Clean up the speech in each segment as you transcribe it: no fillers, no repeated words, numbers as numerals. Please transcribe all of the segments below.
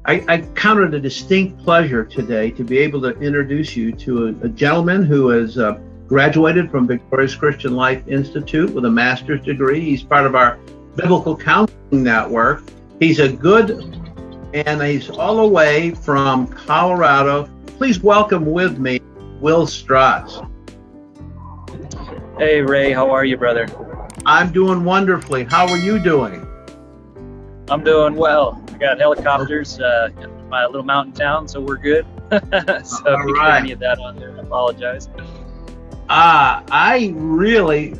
I count it a distinct pleasure today to be able to introduce you to a gentleman who has graduated from Victorious Christian Life Institute with a master's degree. He's part of our Biblical Counseling Network. He's and he's all the way from Colorado. Please welcome with me, Will Strotz. Hey, Ray, how are you, brother? I'm doing wonderfully. How are you doing? I'm doing well. I got helicopters in my little mountain town, so we're good. So if you hear any of that on there, I apologize. I really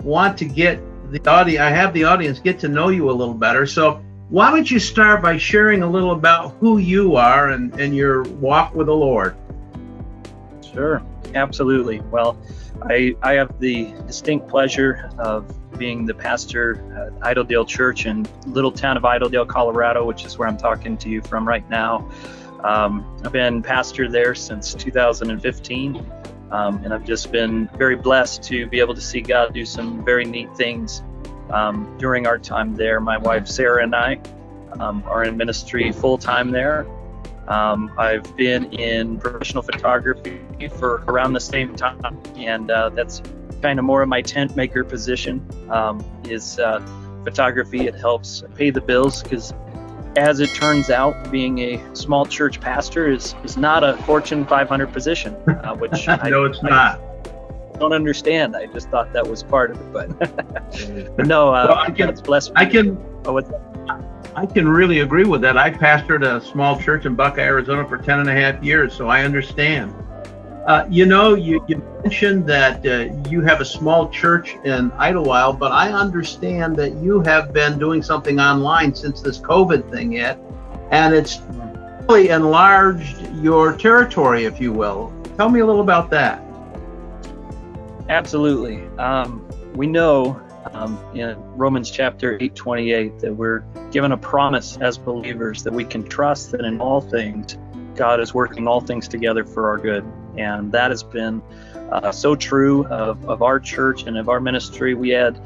want to get the audience get to know you a little better. So why don't you start by sharing a little about who you are and your walk with the Lord? Sure, absolutely. Well, I have the distinct pleasure of being the pastor at Idledale Church in little town of Idledale, Colorado, which is where I'm talking to you from right now. I've been pastor there since 2015, and I've just been very blessed to be able to see God do some very neat things during our time there. My wife Sarah and I are in ministry full-time there. I've been in professional photography for around the same time, and that's kind of more of my tent maker position is photography. It helps pay the bills because, as it turns out, being a small church pastor is not a Fortune 500 position, which no, it's not. I don't understand. I just thought that was part of it, but no, God's blessed me. I can really agree with that. I pastored a small church in Buckeye, Arizona for 10 and a half years, so I understand. You mentioned that you have a small church in Idlewild, but I understand that you have been doing something online since this COVID thing hit, and it's really enlarged your territory, if you will. Tell me a little about that. Absolutely. We know in Romans chapter 8:28 that we're given a promise as believers that we can trust that in all things God is working all things together for our good. And that has been so true of our church and of our ministry. We had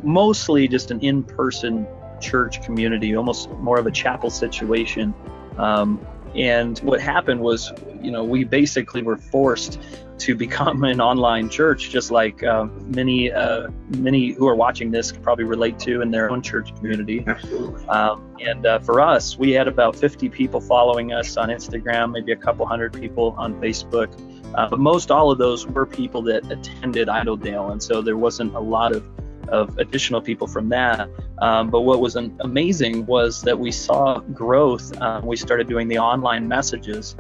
mostly just an in-person church community, almost more of a chapel situation. And what happened was, we basically were forced to become an online church, just like many who are watching this could probably relate to in their own church community. Absolutely. And for us, we had about 50 people following us on Instagram, maybe a couple hundred people on Facebook. But most all of those were people that attended Idledale, and so there wasn't a lot of additional people from that. But what was amazing was that we saw growth. We started doing the online messages.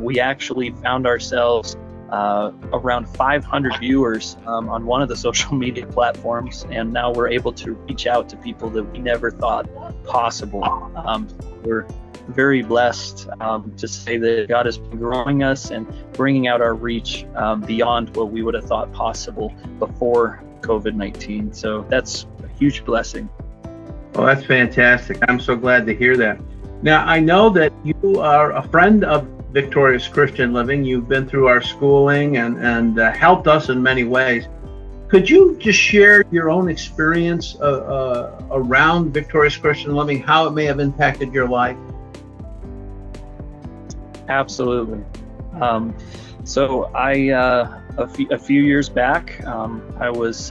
We actually found ourselves around 500 viewers on one of the social media platforms, and now we're able to reach out to people that we never thought possible. We're very blessed to say that God has been growing us and bringing out our reach beyond what we would have thought possible before COVID-19. So that's a huge blessing. Well, that's fantastic. I'm so glad to hear that. Now, I know that you are a friend of Victorious Christian Living. You've been through our schooling and helped us in many ways. Could you just share your own experience around Victorious Christian Living, how it may have impacted your life? Absolutely. So a few years back, I was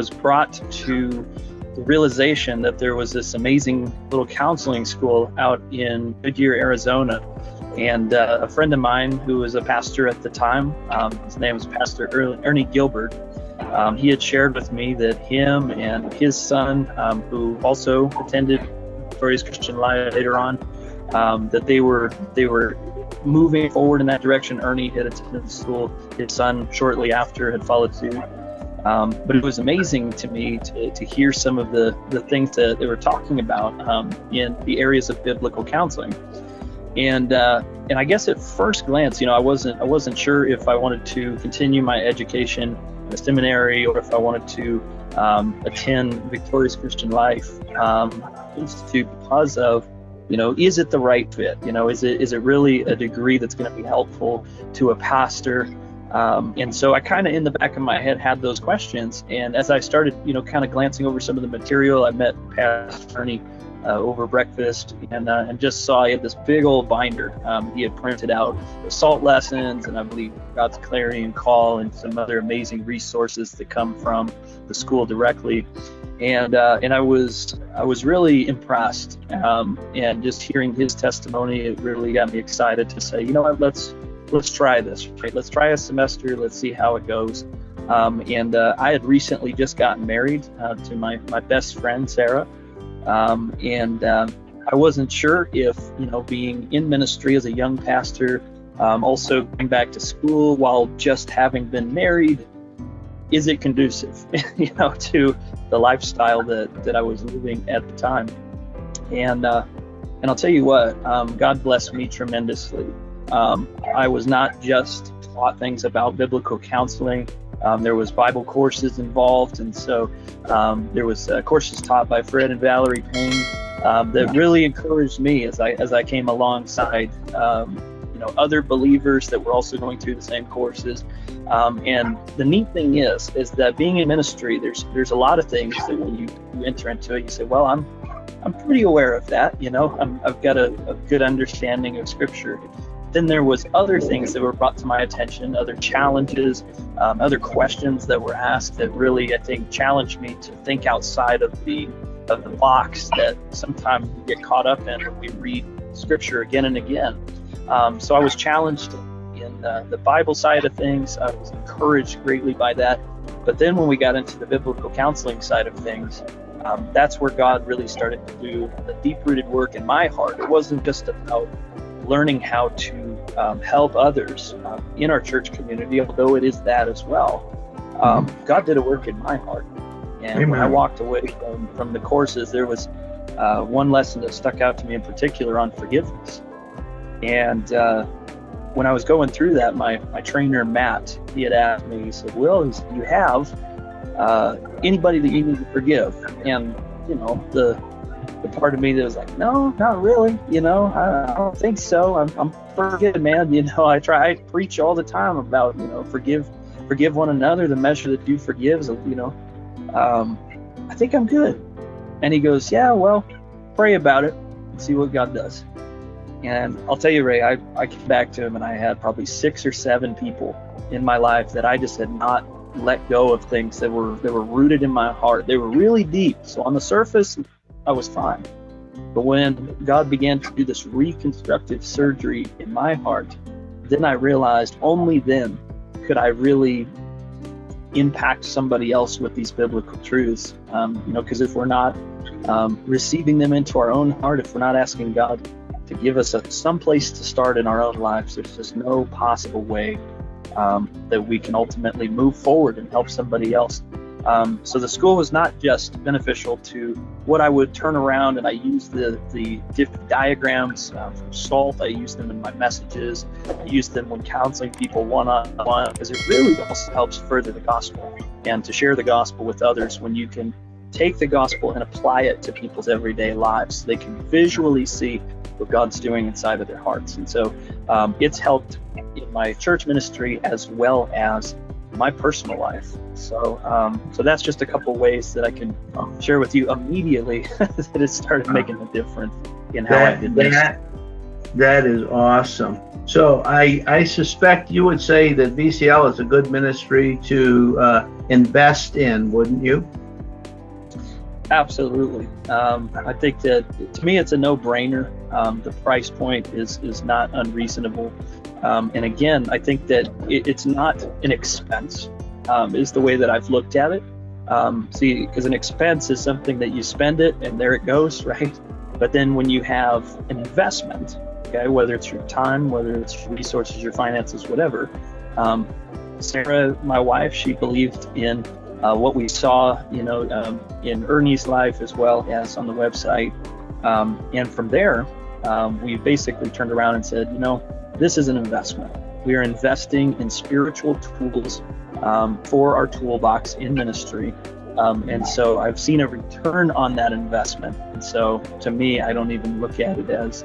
brought to the realization that there was this amazing little counseling school out in Goodyear, Arizona. And a friend of mine who was a pastor at the time, his name was Pastor Ernie Gilbert, he had shared with me that him and his son, who also attended Victorious Christian Life later on, that they were moving forward in that direction. Ernie had attended school. His son shortly after had followed suit. But it was amazing to me to hear some of the things that they were talking about in the areas of biblical counseling. And I guess at first glance, I wasn't sure if I wanted to continue my education in the seminary or if I wanted to attend Victorious Christian Life Institute because of, is it the right fit? Is it really a degree that's going to be helpful to a pastor? And so I kind of in the back of my head had those questions. And as I started, kind of glancing over some of the material, I met Pastor Ernie over breakfast, and just saw he had this big old binder. He had printed out assault lessons, and I believe God's Clarion Call, and some other amazing resources that come from the school directly. And I was really impressed, and just hearing his testimony, it really got me excited to say, you know what, let's try this. Right? Let's try a semester. Let's see how it goes. And I had recently just gotten married to my best friend Sarah, and I wasn't sure if, being in ministry as a young pastor, also going back to school while just having been married, is it conducive, to the lifestyle that I was living at the time. And I'll tell you what, God blessed me tremendously. I was not just taught things about biblical counseling. There was Bible courses involved, and so there was courses taught by Fred and Valerie Payne that really encouraged me as I came alongside other believers that were also going through the same courses. And the neat thing is that being in ministry, there's a lot of things that when you enter into it, you say, well, I'm pretty aware of that. I've got a good understanding of Scripture. Then there was other things that were brought to my attention, other challenges, other questions that were asked that really, I think, challenged me to think outside of the box that sometimes we get caught up in when we read Scripture again and again. So I was challenged in the Bible side of things. I was encouraged greatly by that. But then when we got into the biblical counseling side of things, that's where God really started to do a deep-rooted work in my heart. It wasn't just about learning how to help others in our church community, although it is that as well. God did a work in my heart. And Amen. When I walked away from the courses, there was one lesson that stuck out to me in particular on forgiveness. And when I was going through that, my trainer, Matt, he had asked me, he said, Will, do you have anybody that you need to forgive? And, the part of me that was like, no, not really. I don't think so. I'm forgiven, man. I preach all the time about, forgive one another. The measure that you forgive, I think I'm good. And he goes, yeah, well, pray about it and see what God does. And I'll tell you, Ray, I came back to him and I had probably 6 or 7 people in my life that I just had not let go of things that were rooted in my heart. They were really deep. So on the surface, I was fine. But when God began to do this reconstructive surgery in my heart, then I realized only then could I really impact somebody else with these biblical truths. Because if we're not receiving them into our own heart, if we're not asking God to give us some place to start in our own lives, there's just no possible way that we can ultimately move forward and help somebody else. So the school was not just beneficial to what I would turn around, and I used the different diagrams from SALT. I used them in my messages. I used them when counseling people one-on-one, because it really also helps further the gospel and to share the gospel with others when you can take the gospel and apply it to people's everyday lives so they can visually see what God's doing inside of their hearts. And so it's helped in my church ministry as well as my personal life. So that's just a couple ways that I can share with you immediately that it started making a difference in how I did this. That is awesome. So I suspect you would say that VCL is a good ministry to invest in, wouldn't you? Absolutely. I think that to me it's a no-brainer. The price point is not unreasonable. And again, I think that it's not an expense, is the way that I've looked at it. Because an expense is something that you spend it and there it goes, right? But then when you have an investment, okay, whether it's your time, whether it's your resources, your finances, whatever. Sarah, my wife, she believed in what we saw, in Ernie's life as well as on the website. And from there, we basically turned around and said, this is an investment. We are investing in spiritual tools for our toolbox in ministry. And so I've seen a return on that investment. And so to me, I don't even look at it as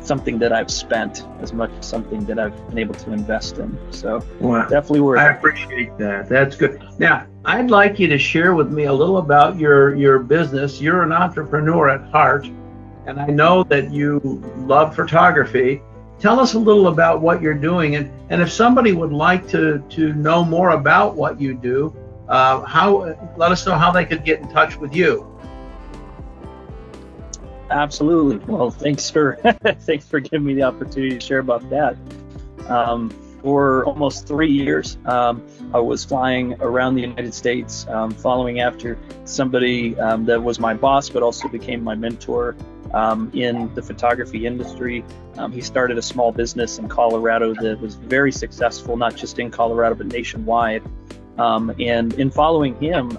something that I've spent as much as something that I've been able to invest in. So definitely worth it. I appreciate that. That's good. Now, I'd like you to share with me a little about your business. You're an entrepreneur at heart, and I know that you love photography. Tell us a little about what you're doing, and if somebody would like to know more about what you do, let us know how they could get in touch with you. Absolutely. Well, thanks for giving me the opportunity to share about that. For almost 3 years, I was flying around the United States, following after somebody that was my boss, but also became my mentor in the photography industry. He started a small business in Colorado that was very successful, not just in Colorado, but nationwide. And in following him,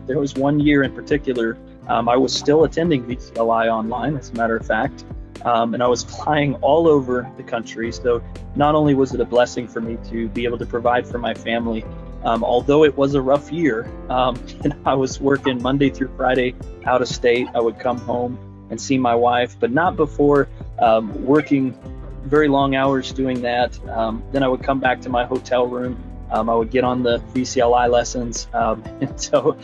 there was 1 year in particular, I was still attending VCLI online, as a matter of fact. And I was flying all over the country. So not only was it a blessing for me to be able to provide for my family, although it was a rough year, and I was working Monday through Friday out of state. I would come home and see my wife, but not before working very long hours doing that. Then I would come back to my hotel room. I would get on the VCLI lessons. And so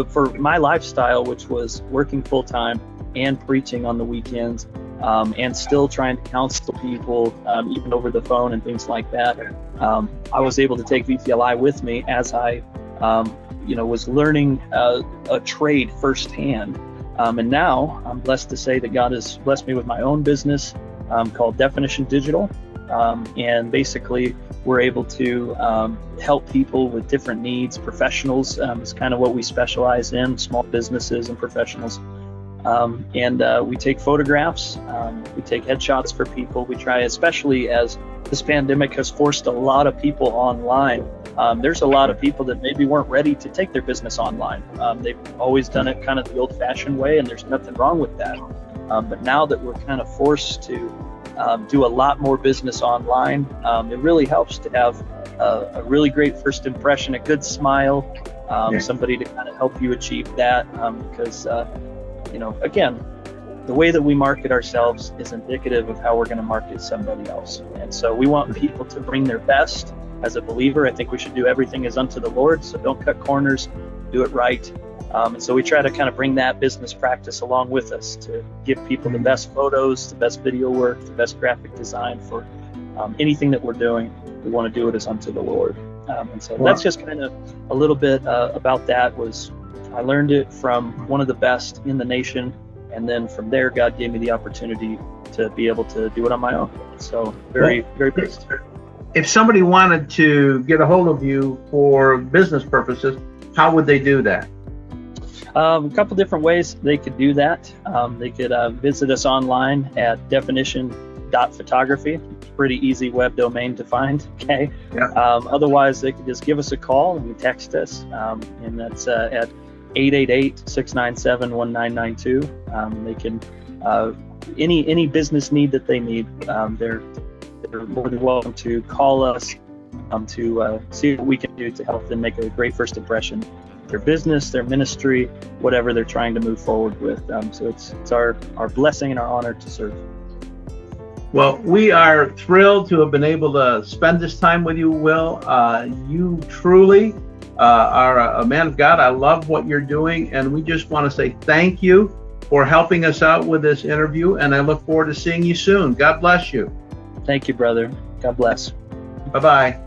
for my lifestyle, which was working full time and preaching on the weekends, and still trying to counsel people, even over the phone and things like that, I was able to take VCLI with me as I, was learning a trade firsthand. And now I'm blessed to say that God has blessed me with my own business called Definition Digital. And basically, we're able to help people with different needs. Professionals is kind of what we specialize in, small businesses and professionals. And we take photographs, we take headshots for people. We try, especially as this pandemic has forced a lot of people online. There's a lot of people that maybe weren't ready to take their business online. They've always done it kind of the old-fashioned way, and there's nothing wrong with that. But now that we're kind of forced to do a lot more business online, it really helps to have a really great first impression, a good smile, somebody to kind of help you achieve that, because again, the way that we market ourselves is indicative of how we're going to market somebody else. And so we want people to bring their best. As a believer, I think we should do everything as unto the Lord. So don't cut corners, do it right. And so we try to kind of bring that business practice along with us to give people the best photos, the best video work, the best graphic design for anything that we're doing. We want to do it as unto the Lord. And so that's just kind of a little bit about that. I learned it from one of the best in the nation, and then from there, God gave me the opportunity to be able to do it on my own. So very, very blessed. If somebody wanted to get a hold of you for business purposes, how would they do that? A couple different ways they could do that. They could visit us online at definition.photography. Pretty easy web domain to find. Okay. Yeah. Otherwise, they could just give us a call and text us, and that's at 888-697-1992. They can any business need that they need. They're more than welcome to call us to see what we can do to help them make a great first impression. Their business, their ministry, whatever they're trying to move forward with. So it's our blessing and our honor to serve. Well, we are thrilled to have been able to spend this time with you, Will. You truly are a man of God. I love what you're doing, and we just want to say thank you for helping us out with this interview, and I look forward to seeing you soon. God bless you. Thank you, brother. God bless. Bye-bye.